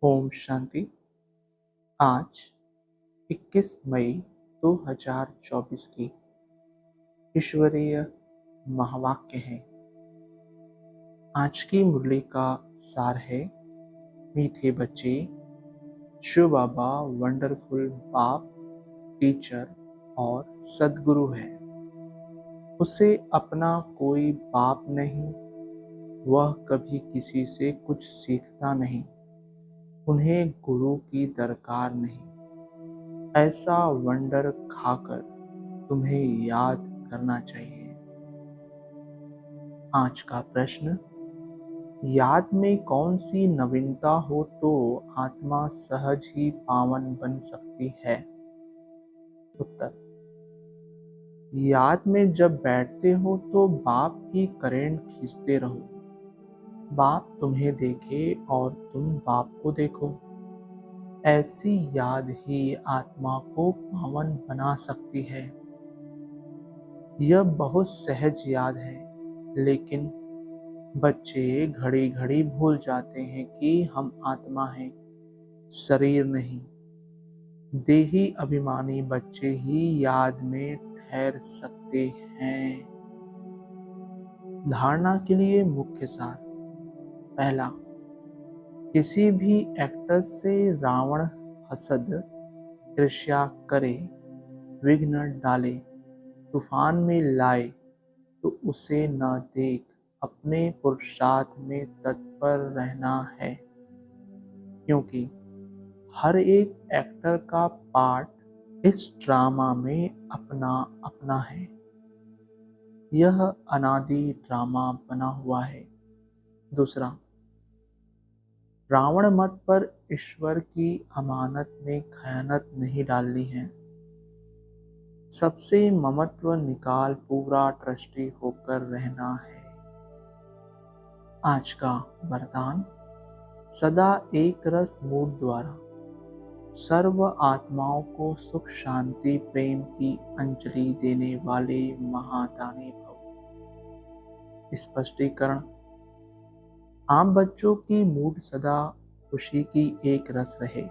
ओम शांति। आज 21 मई 2024 की ईश्वरीय महावाक्य है। आज की मुरली का सार है, मीठे बच्चे, शिव बाबा वंडरफुल बाप, टीचर और सदगुरु है। उसे अपना कोई बाप नहीं, वह कभी किसी से कुछ सीखता नहीं, उन्हें गुरु की दरकार नहीं। ऐसा वंडर खाकर तुम्हें याद करना चाहिए। आज का प्रश्न, याद में कौन सी नवीनता हो तो आत्मा सहज ही पावन बन सकती है? उत्तर, याद में जब बैठते हो तो बाप की करेंट खींचते रहो। बाप तुम्हें देखे और तुम बाप को देखो। ऐसी याद ही आत्मा को पावन बना सकती है। यह बहुत सहज याद है, लेकिन बच्चे घड़ी घड़ी भूल जाते हैं कि हम आत्मा हैं, शरीर नहीं। देही अभिमानी बच्चे ही याद में ठहर सकते हैं। धारणा के लिए मुख्य सार। पहला, किसी भी एक्टर से रावण हसद ईर्ष्या करे, विघ्न डाले, तूफान में लाए तो उसे न देख, अपने पुरुषार्थ में तत्पर रहना है। क्योंकि हर एक एक्टर का पार्ट इस ड्रामा में अपना अपना है। यह अनादि ड्रामा बना हुआ है। दूसरा, रावण मत पर ईश्वर की अमानत में खयानत नहीं डालनी है। सबसे ममत्व निकाल पूरा ट्रस्टी होकर रहना है। आज का वरदान, सदा एक रस मूड द्वारा सर्व आत्माओं को सुख शांति प्रेम की अंजलि देने वाले महादानी भव। स्पष्टीकरण, आम बच्चों की मूड सदा खुशी की एक रस रहे।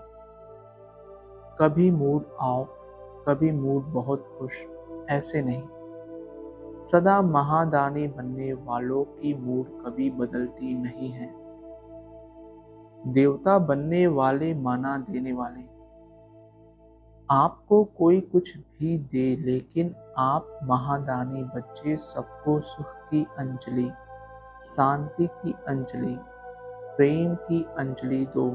कभी मूड ऑफ, कभी मूड बहुत खुश, ऐसे नहीं। सदा महादानी बनने वालों की मूड कभी बदलती नहीं है। देवता बनने वाले माना देने वाले। आपको कोई कुछ भी दे, लेकिन आप महादानी बच्चे सबको सुख की अंजलि, शांति की अंजलि, प्रेम की अंजलि दो।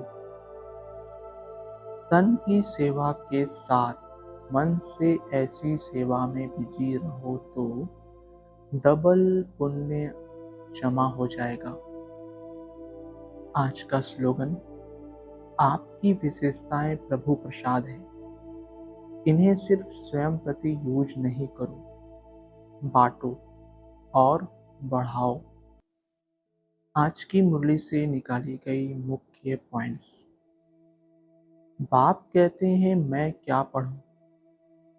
तन की सेवा के साथ मन से ऐसी सेवा में बिजी रहो तो डबल पुण्य जमा हो जाएगा। आज का स्लोगन, आपकी विशेषताएं प्रभु प्रसाद है, इन्हें सिर्फ स्वयं प्रति यूज नहीं करो, बांटो और बढ़ाओ। आज की मुरली से निकाली गई मुख्य पॉइंट्स। बाप कहते हैं, मैं क्या पढ़ूं,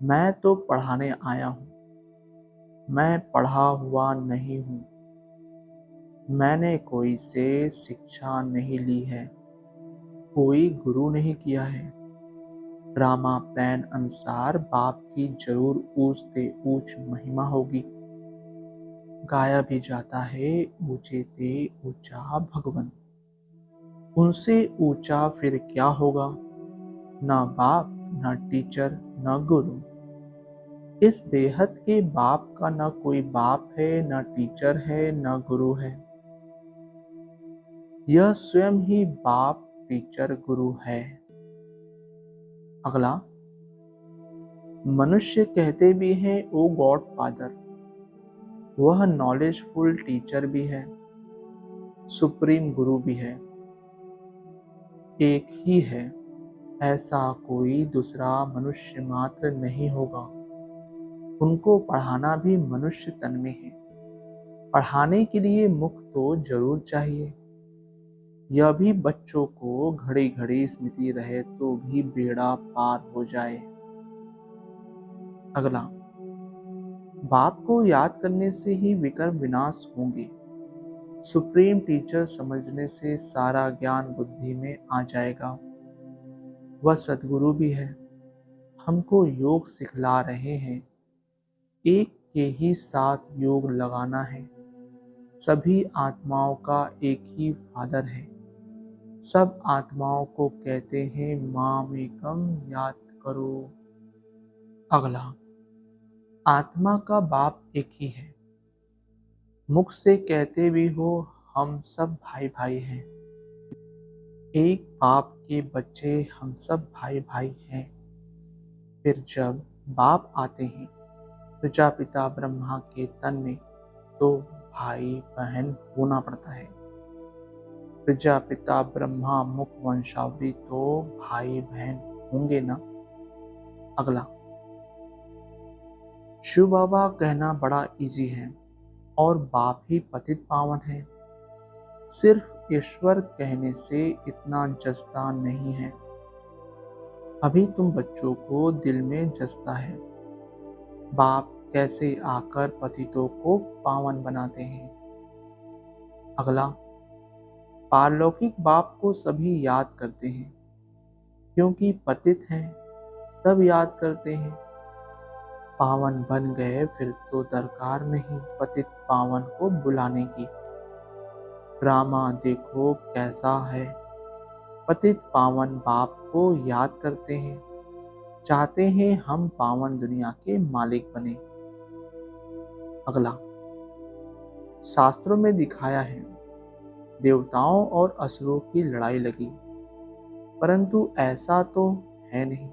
मैं तो पढ़ाने आया हूं, मैं पढ़ा हुआ नहीं हूं, मैंने कोई से शिक्षा नहीं ली है, कोई गुरु नहीं किया है। ड्रामा प्लान अनुसार बाप की जरूर ऊंच से ऊंच महिमा होगी। गाया भी जाता है, ऊंचे ते ऊंचा भगवन। उनसे ऊंचा फिर क्या होगा? ना बाप, ना टीचर, ना गुरु। इस बेहद के बाप का ना कोई बाप है, ना टीचर है, ना गुरु है। यह स्वयं ही बाप, टीचर, गुरु है। अगला, मनुष्य कहते भी हैं ओ गॉड फादर, वह नॉलेजफुल टीचर भी है, सुप्रीम गुरु भी है। एक ही है, ऐसा कोई दूसरा मनुष्य मात्र नहीं होगा। उनको पढ़ाना भी मनुष्य तन में है। पढ़ाने के लिए मुख तो जरूर चाहिए। यह भी बच्चों को घड़ी घड़ी स्मृति रहे तो भी बेड़ा पार हो जाए। अगला, बाप को याद करने से ही विकर्म विनाश होंगे। सुप्रीम टीचर समझने से सारा ज्ञान बुद्धि में आ जाएगा। वह सद्गुरु भी है, हमको योग सिखला रहे हैं। एक के ही साथ योग लगाना है। सभी आत्माओं का एक ही फादर है। सब आत्माओं को कहते हैं माम एकम याद करो। अगला, आत्मा का बाप एक ही है। मुख से कहते भी हो हम सब भाई भाई हैं। एक बाप के बच्चे हम सब भाई भाई हैं। फिर जब बाप आते हैं प्रजापिता ब्रह्मा के तन में, तो भाई बहन होना पड़ता है। प्रजापिता ब्रह्मा मुख वंशावली, तो भाई बहन होंगे ना। अगला, शिव बाबा कहना बड़ा इजी है और बाप ही पतित पावन है। सिर्फ ईश्वर कहने से इतना जस्ता नहीं है। अभी तुम बच्चों को दिल में जस्ता है बाप कैसे आकर पतितों को पावन बनाते हैं। अगला, पारलौकिक बाप को सभी याद करते हैं, क्योंकि पतित हैं तब याद करते हैं। पावन बन गए फिर तो दरकार नहीं पतित पावन को बुलाने की। ड्रामा देखो कैसा है, पतित पावन बाप को याद करते हैं। चाहते हैं हम पावन दुनिया के मालिक बने। अगला, शास्त्रों में दिखाया है देवताओं और असुरों की लड़ाई लगी, परंतु ऐसा तो है नहीं।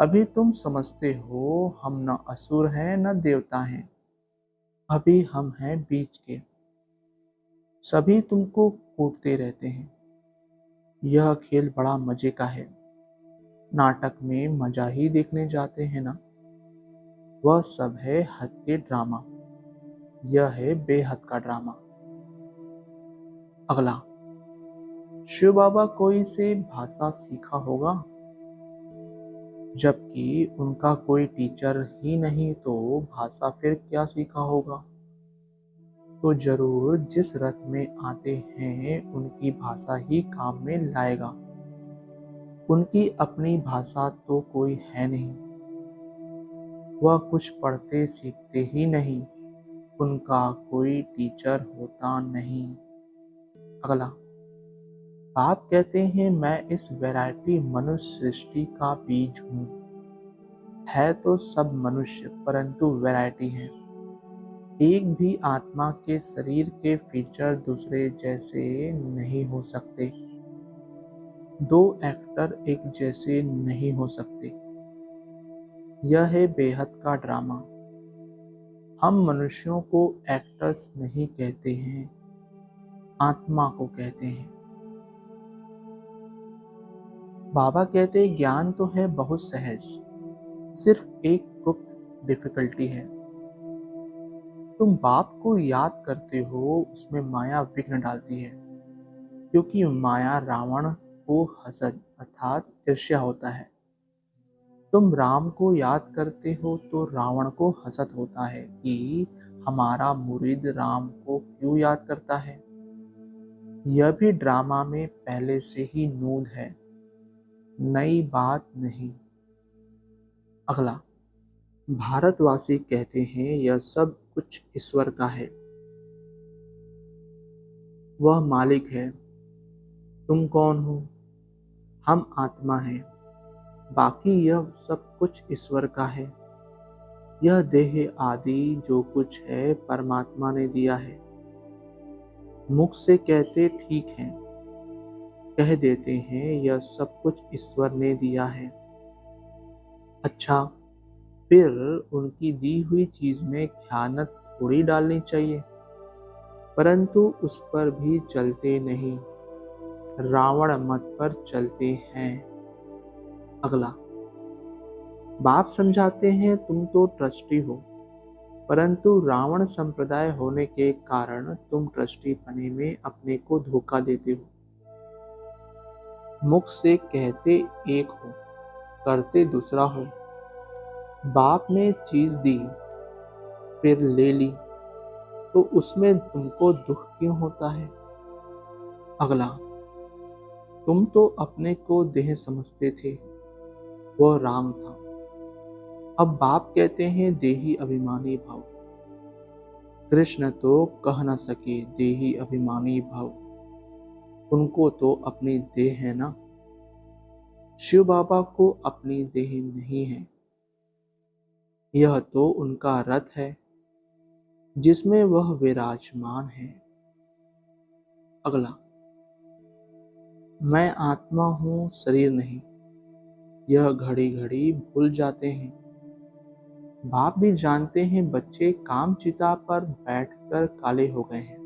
अभी तुम समझते हो हम न असुर हैं न देवता हैं, अभी हम हैं बीच के। सभी तुमको कूटते रहते हैं। यह खेल बड़ा मजे का है। नाटक में मजा ही देखने जाते हैं ना। वह सब है हद के ड्रामा, यह है बेहद का ड्रामा। अगला, शिव बाबा कोई से भाषा सीखा होगा, जबकि उनका कोई टीचर ही नहीं, तो भाषा फिर क्या सीखा होगा। तो जरूर जिस रथ में आते हैं उनकी भाषा ही काम में लाएगा। उनकी अपनी भाषा तो कोई है नहीं। वह कुछ पढ़ते सीखते ही नहीं, उनका कोई टीचर होता नहीं। अगला, आप कहते हैं मैं इस वैरायटी मनुष्य सृष्टि का बीज हूँ। है तो सब मनुष्य, परंतु वैरायटी है। एक भी आत्मा के शरीर के फीचर दूसरे जैसे नहीं हो सकते। दो एक्टर एक जैसे नहीं हो सकते। यह है बेहद का ड्रामा। हम मनुष्यों को एक्टर्स नहीं कहते हैं, आत्मा को कहते हैं। बाबा कहते ज्ञान तो है बहुत सहज, सिर्फ एक गुप्त डिफिकल्टी है। तुम बाप को याद करते हो, उसमें माया विघ्न डालती है, क्योंकि माया रावण को हसद अर्थात ईर्ष्या होता है। तुम राम को याद करते हो तो रावण को हसद होता है कि हमारा मुरीद राम को क्यों याद करता है। यह भी ड्रामा में पहले से ही नूद है, नई बात नहीं। अगला, भारतवासी कहते हैं यह सब कुछ ईश्वर का है, वह मालिक है। तुम कौन हो? हम आत्मा हैं, बाकी यह सब कुछ ईश्वर का है। यह देह आदि जो कुछ है परमात्मा ने दिया है। मुख से कहते ठीक है, कह देते हैं यह सब कुछ ईश्वर ने दिया है। अच्छा, फिर उनकी दी हुई चीज में ख्यानत थोड़ी डालनी चाहिए, परंतु उस पर भी चलते नहीं, रावण मत पर चलते हैं। अगला, बाप समझाते हैं तुम तो ट्रस्टी हो, परंतु रावण संप्रदाय होने के कारण तुम ट्रस्टी बने में अपने को धोखा देते हो। मुख से कहते एक हो, करते दूसरा हो। बाप ने चीज दी, फिर ले ली, तो उसमें तुमको दुख क्यों होता है? अगला, तुम तो अपने को देह समझते थे, वो राम था। अब बाप कहते हैं देही अभिमानी भव। कृष्ण तो कह न सके देही अभिमानी भव, उनको तो अपनी देह है ना। शिव बाबा को अपनी देह नहीं है, यह तो उनका रथ है जिसमें वह विराजमान है। अगला, मैं आत्मा हूँ शरीर नहीं, यह घड़ी घड़ी भूल जाते हैं। बाप भी जानते हैं बच्चे काम चिता पर बैठकर काले हो गए हैं,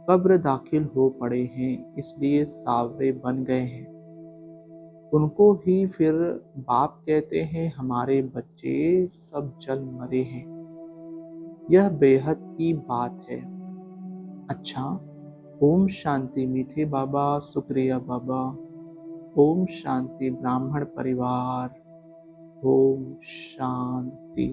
कब्र दाखिल हो पड़े हैं, इसलिए सावरे बन गए हैं। उनको ही फिर बाप कहते हैं हमारे बच्चे सब जल मरे हैं। यह बेहद की बात है। अच्छा, ओम शांति मीठे बाबा, शुक्रिया बाबा। ओम शांति ब्राह्मण परिवार, ओम शांति।